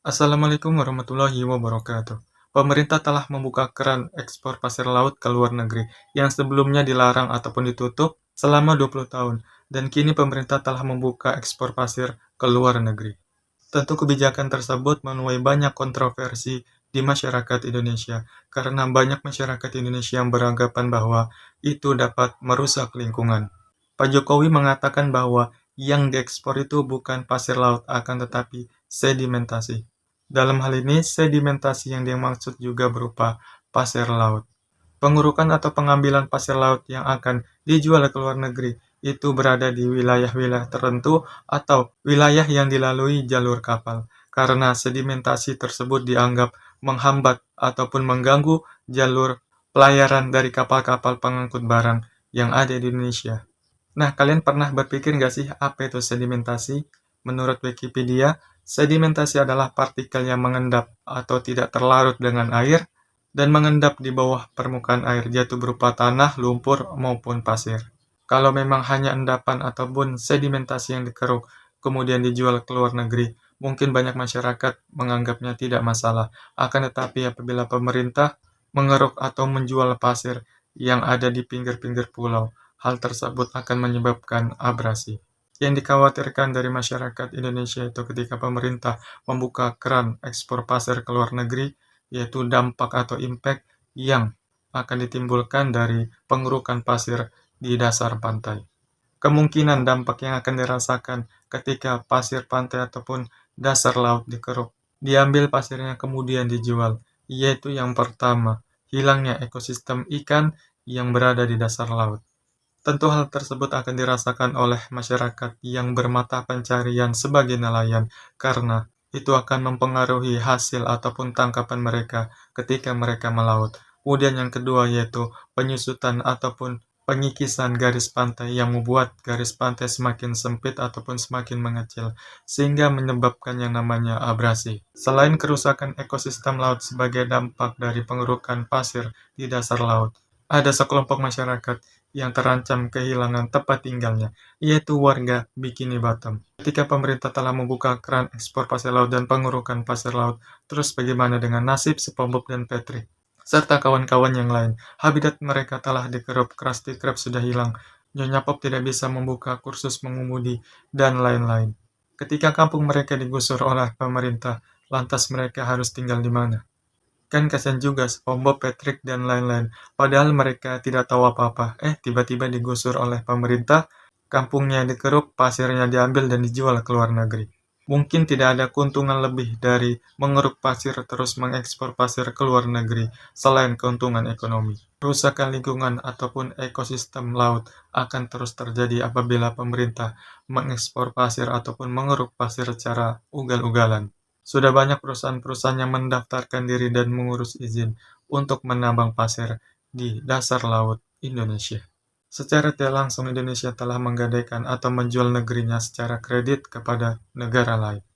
Assalamualaikum warahmatullahi wabarakatuh. Pemerintah telah membuka keran ekspor pasir laut ke luar negeri yang sebelumnya dilarang ataupun ditutup selama 20 tahun, dan kini pemerintah telah membuka ekspor pasir ke luar negeri. Tentu kebijakan tersebut menuai banyak kontroversi di masyarakat Indonesia, karena banyak masyarakat Indonesia yang beranggapan bahwa itu dapat merusak lingkungan. Pak Jokowi mengatakan bahwa yang diekspor itu bukan pasir laut, akan tetapi sedimentasi. Dalam hal ini, sedimentasi yang dimaksud juga berupa pasir laut. Pengurukan atau pengambilan pasir laut yang akan dijual ke luar negeri itu berada di wilayah-wilayah tertentu atau wilayah yang dilalui jalur kapal, karena sedimentasi tersebut dianggap menghambat ataupun mengganggu jalur pelayaran dari kapal-kapal pengangkut barang yang ada di Indonesia. Nah, kalian pernah berpikir nggak sih apa itu sedimentasi? Menurut Wikipedia, sedimentasi adalah partikel yang mengendap atau tidak terlarut dengan air dan mengendap di bawah permukaan air, yaitu berupa tanah, lumpur, maupun pasir. Kalau memang hanya endapan ataupun sedimentasi yang dikeruk, kemudian dijual ke luar negeri, mungkin banyak masyarakat menganggapnya tidak masalah. Akan tetapi apabila pemerintah mengeruk atau menjual pasir yang ada di pinggir-pinggir pulau, hal tersebut akan menyebabkan abrasi. Yang dikhawatirkan dari masyarakat Indonesia itu ketika pemerintah membuka keran ekspor pasir ke luar negeri, yaitu dampak atau impact yang akan ditimbulkan dari pengerukan pasir di dasar pantai. Kemungkinan dampak yang akan dirasakan ketika pasir pantai ataupun dasar laut dikeruk, diambil pasirnya kemudian dijual, yaitu yang pertama, hilangnya ekosistem ikan yang berada di dasar laut. Tentu hal tersebut akan dirasakan oleh masyarakat yang bermata pencarian sebagai nelayan, karena itu akan mempengaruhi hasil ataupun tangkapan mereka ketika mereka melaut. Kemudian yang kedua yaitu penyusutan ataupun pengikisan garis pantai yang membuat garis pantai semakin sempit ataupun semakin mengecil, sehingga menyebabkan yang namanya abrasi. Selain kerusakan ekosistem laut sebagai dampak dari pengerukan pasir di dasar laut, ada sekelompok masyarakat yang terancam kehilangan tempat tinggalnya, yaitu warga Bikini Bottom. Ketika pemerintah telah membuka keran ekspor pasir laut dan pengurukan pasir laut, terus bagaimana dengan nasib SpongeBob dan Patrick, serta kawan-kawan yang lain? Habitat mereka telah dikeruk, Krusty Krab sudah hilang, Nyonya Pop tidak bisa membuka kursus mengemudi, dan lain-lain. Ketika kampung mereka digusur oleh pemerintah, lantas mereka harus tinggal di mana? Kan kasihan juga SpongeBob, Patrick, dan lain-lain. Padahal mereka tidak tahu apa-apa. Tiba-tiba digusur oleh pemerintah, kampungnya dikeruk, pasirnya diambil dan dijual ke luar negeri. Mungkin tidak ada keuntungan lebih dari mengeruk pasir terus mengekspor pasir ke luar negeri, selain keuntungan ekonomi. Kerusakan lingkungan ataupun ekosistem laut akan terus terjadi apabila pemerintah mengekspor pasir ataupun mengeruk pasir secara ugal-ugalan. Sudah banyak perusahaan-perusahaan yang mendaftarkan diri dan mengurus izin untuk menambang pasir di dasar laut Indonesia. Secara tidak langsung Indonesia telah menggadaikan atau menjual negerinya secara kredit kepada negara lain.